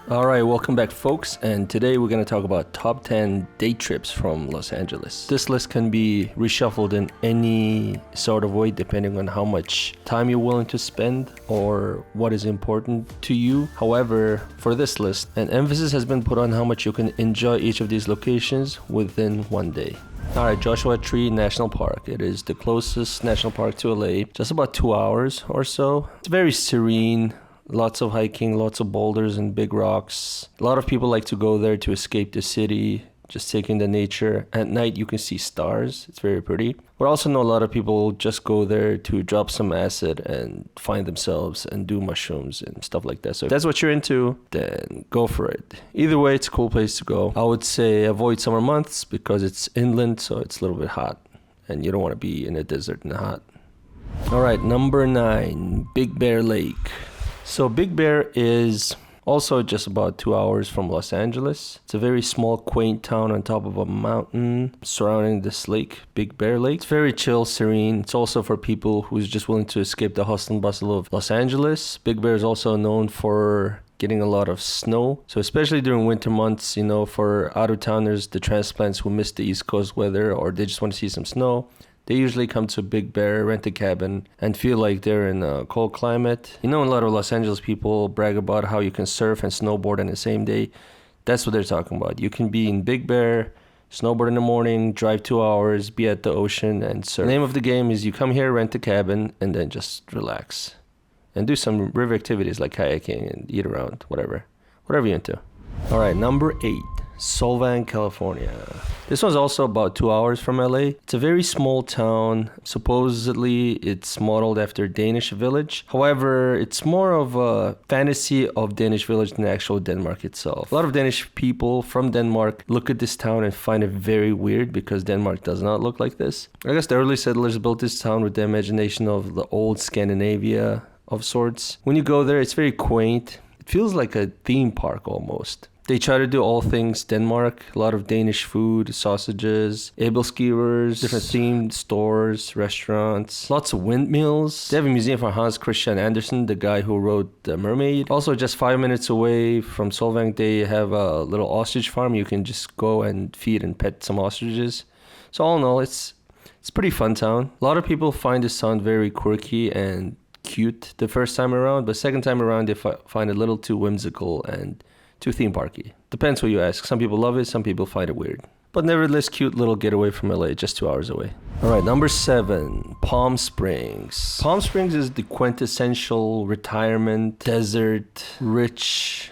All right, welcome back, folks. And today we're going to talk about top 10 day trips from Los Angeles. This list can be reshuffled in any sort of way depending on how much time you're willing to spend or what is important to you. However, for this list, an emphasis has been put on how much you can enjoy each of these locations within one day. Alright, Joshua Tree National Park. It is the closest national park to LA, just about 2 hours or so. It's very serene. Lots of hiking, lots of boulders and big rocks. A lot of people like to go there to escape the city, just take in the nature. At night, you can see stars. It's very pretty. But I also know a lot of people just go there to drop some acid and find themselves and do mushrooms and stuff like that. So if that's what you're into, then go for it. Either way, it's a cool place to go. I would say avoid summer months because it's inland, so it's a little bit hot. And you don't want to be in a desert in the hot. All right, number 9, Big Bear Lake. So Big Bear is also just about 2 hours from Los Angeles. It's a very small, quaint town on top of a mountain surrounding this lake, Big Bear Lake. It's very chill, serene. It's also for people who's just willing to escape the hustle and bustle of Los Angeles. Big Bear is also known for getting a lot of snow. So especially during winter months, for out-of-towners, the transplants who miss the East Coast weather or they just want to see some snow, they usually come to Big Bear, rent a cabin, and feel like they're in a cold climate. A lot of Los Angeles people brag about how you can surf and snowboard on the same day. That's what they're talking about. You can be in Big Bear, snowboard in the morning, drive 2 hours, be at the ocean, and surf. The name of the game is you come here, rent a cabin, and then just relax. And do some river activities like kayaking and eat around, whatever you're into. All right, number 8. Solvang, California. This one's also about 2 hours from LA. It's a very small town. Supposedly, it's modeled after Danish village. However, it's more of a fantasy of Danish village than actual Denmark itself. A lot of Danish people from Denmark look at this town and find it very weird because Denmark does not look like this. I guess the early settlers built this town with the imagination of the old Scandinavia of sorts. When you go there, it's very quaint. It feels like a theme park almost. They try to do all things Denmark, a lot of Danish food, sausages, able skiers, different themed stores, restaurants, lots of windmills. They have a museum for Hans Christian Andersen, the guy who wrote The Mermaid. Also, just 5 minutes away from Solvang, they have a little ostrich farm. You can just go and feed and pet some ostriches. So all in all, it's a pretty fun town. A lot of people find this town very quirky and cute the first time around, but second time around, they find it a little too whimsical and too theme parky. Depends who you ask. Some people love it, some people find it weird. But nevertheless, cute little getaway from LA, just 2 hours away. All right, number 7, Palm Springs. Palm Springs is the quintessential retirement, desert, rich,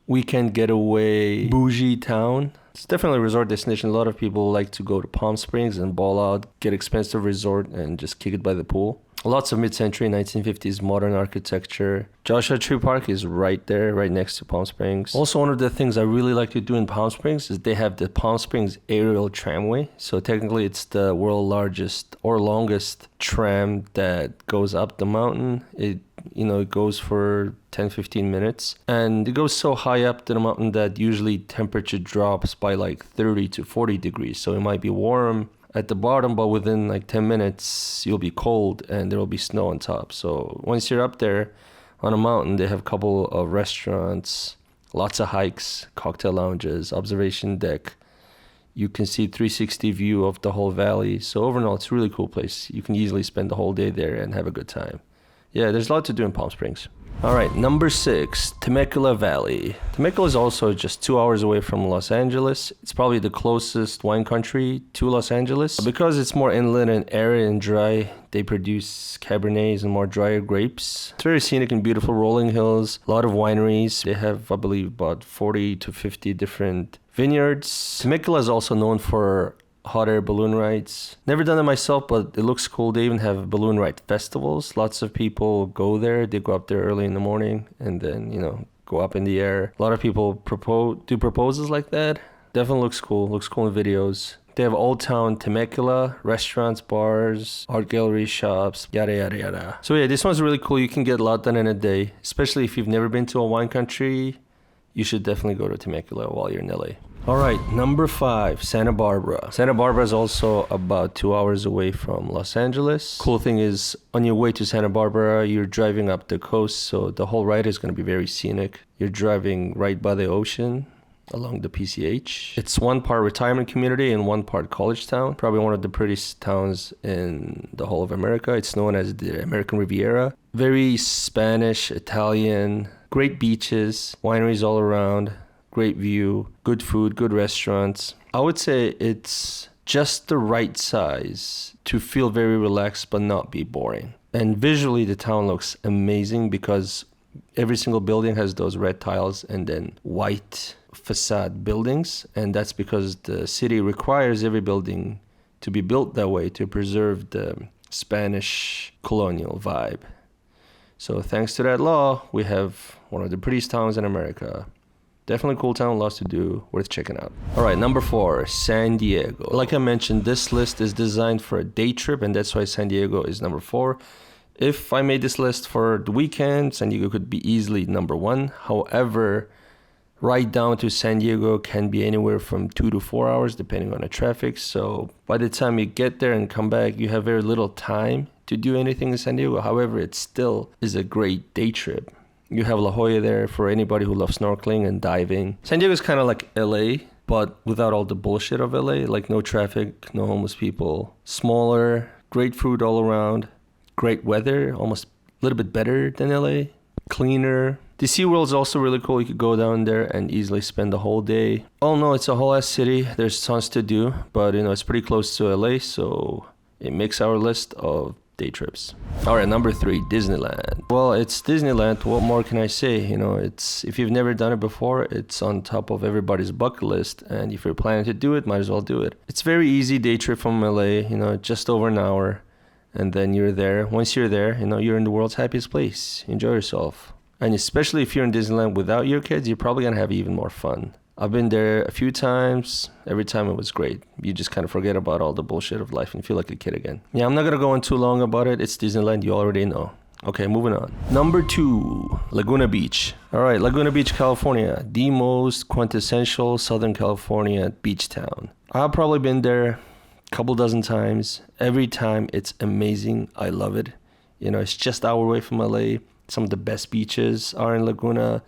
weekend getaway, bougie town. It's definitely a resort destination. A lot of people like to go to Palm Springs and ball out, get expensive resort, and just kick it by the pool. Lots of mid-century 1950s modern architecture. Joshua Tree Park is right there, right next to Palm Springs. Also, one of the things I really like to do in Palm Springs is they have the Palm Springs aerial tramway. So technically, it's the world's largest or longest tram that goes up the mountain. It goes for 10-15 minutes. And it goes so high up to the mountain that usually temperature drops by like 30 to 40 degrees. So it might be warm at the bottom, but within like 10 minutes, you'll be cold and there will be snow on top. So once you're up there on a mountain, they have a couple of restaurants, lots of hikes, cocktail lounges, observation deck. You can see 360 view of the whole valley. So overall, it's a really cool place. You can easily spend the whole day there and have a good time. Yeah, there's a lot to do in Palm Springs. All right, number 6, Temecula Valley. Temecula is also just 2 hours away from Los Angeles. It's probably the closest wine country to Los Angeles. Because it's more inland and arid and dry, they produce Cabernets and more drier grapes. It's very scenic and beautiful, rolling hills, a lot of wineries. They have, I believe, about 40 to 50 different vineyards. Temecula is also known for hot air balloon rides. Never done it myself, but it looks cool. They even have balloon ride festivals. Lots of people go there. They go up there early in the morning and then, go up in the air. A lot of people do proposals like that. Definitely looks cool. Looks cool in videos. They have Old Town Temecula, restaurants, bars, art galleries, shops, yada, yada, yada. So yeah, this one's really cool. You can get a lot done in a day, especially if you've never been to a wine country. You should definitely go to Temecula while you're in LA. All right, number 5, Santa Barbara. Santa Barbara is also about 2 hours away from Los Angeles. Cool thing is, on your way to Santa Barbara, you're driving up the coast, so the whole ride is going to be very scenic. You're driving right by the ocean along the PCH. It's one part retirement community and one part college town. Probably one of the prettiest towns in the whole of America. It's known as the American Riviera. Very Spanish, Italian, great beaches, wineries all around. Great view, good food, good restaurants. I would say it's just the right size to feel very relaxed but not be boring. And visually the town looks amazing because every single building has those red tiles and then white facade buildings. And that's because the city requires every building to be built that way to preserve the Spanish colonial vibe. So thanks to that law, we have one of the prettiest towns in America. Definitely cool town, lots to do, worth checking out. All right, number 4, San Diego. Like I mentioned, this list is designed for a day trip, and that's why San Diego is number 4. If I made this list for the weekend, San Diego could be easily number 1. However, right down to San Diego can be anywhere from 2 to 4 hours, depending on the traffic. So by the time you get there and come back, you have very little time to do anything in San Diego. However, it still is a great day trip. You have La Jolla there for anybody who loves snorkeling and diving. San Diego is kind of like LA, but without all the bullshit of LA, like no traffic, no homeless people. Smaller, great food all around, great weather, almost a little bit better than LA. Cleaner. The SeaWorld is also really cool. You could go down there and easily spend the whole day. Oh no, it's a whole ass city. There's tons to do, but it's pretty close to LA, so it makes our list of day trips. All right, number 3, Disneyland. Well, it's Disneyland. What more can I say? It's, if you've never done it before, it's on top of everybody's bucket list, and if you're planning to do it, might as well do it. It's very easy day trip from LA, just over an hour, and then you're there. Once you're there, you're in the world's happiest place. Enjoy yourself. And especially if you're in Disneyland without your kids, you're probably gonna have even more fun. I've been there a few times. Every time it was great. You just kind of forget about all the bullshit of life and feel like a kid again. Yeah, I'm not going to go on too long about it. It's Disneyland. You already know. Okay, moving on. Number 2, Laguna Beach. All right, Laguna Beach, California. The most quintessential Southern California beach town. I've probably been there a couple dozen times. Every time it's amazing. I love it. It's just an hour away from LA. Some of the best beaches are in Laguna.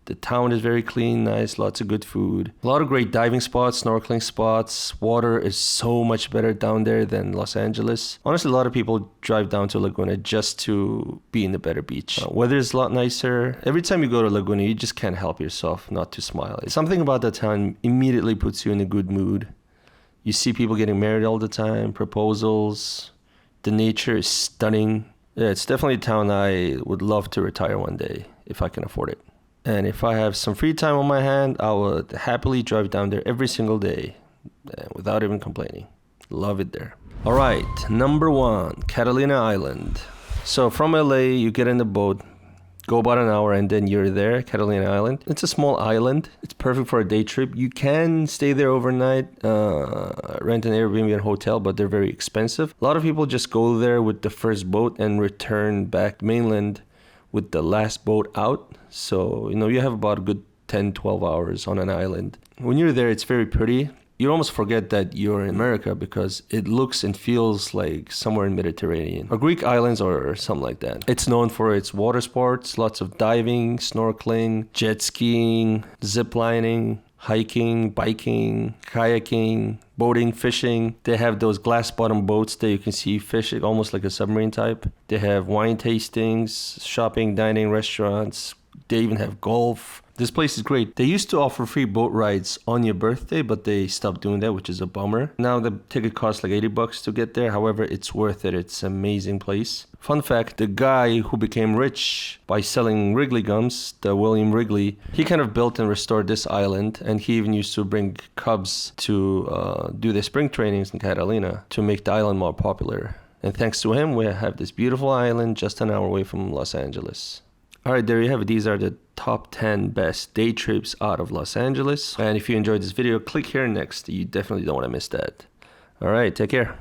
The town is very clean, nice, lots of good food. A lot of great diving spots, snorkeling spots. Water is so much better down there than Los Angeles. Honestly, a lot of people drive down to Laguna just to be in the better beach. Weather is a lot nicer. Every time you go to Laguna, you just can't help yourself not to smile. Something about that town immediately puts you in a good mood. You see people getting married all the time, proposals. The nature is stunning. Yeah, it's definitely a town I would love to retire one day if I can afford it. And if I have some free time on my hand, I would happily drive down there every single day without even complaining. Love it there. All right, number 1, Catalina Island. So from LA, you get in the boat, go about an hour, and then you're there, Catalina Island. It's a small island. It's perfect for a day trip. You can stay there overnight, rent an Airbnb and hotel, but they're very expensive. A lot of people just go there with the first boat and return back mainland with the last boat out. So, you have about a good 10, 12 hours on an island. When you're there, it's very pretty. You almost forget that you're in America because it looks and feels like somewhere in Mediterranean or Greek islands or something like that. It's known for its water sports, lots of diving, snorkeling, jet skiing, zip lining, hiking, biking, kayaking, boating, fishing. They have those glass bottom boats that you can see fishing, almost like a submarine type. They have wine tastings, shopping, dining, restaurants. They even have golf. This place is great. They used to offer free boat rides on your birthday, but they stopped doing that, which is a bummer. Now the ticket costs like $80 to get there. However, it's worth it. It's an amazing place. Fun fact, the guy who became rich by selling Wrigley gums, the William Wrigley, he kind of built and restored this island, and he even used to bring Cubs to do their spring trainings in Catalina to make the island more popular. And thanks to him, we have this beautiful island just an hour away from Los Angeles. All right, there you have it. These are the top 10 best day trips out of Los Angeles. And if you enjoyed this video, click here next. You definitely don't want to miss that. All right, take care.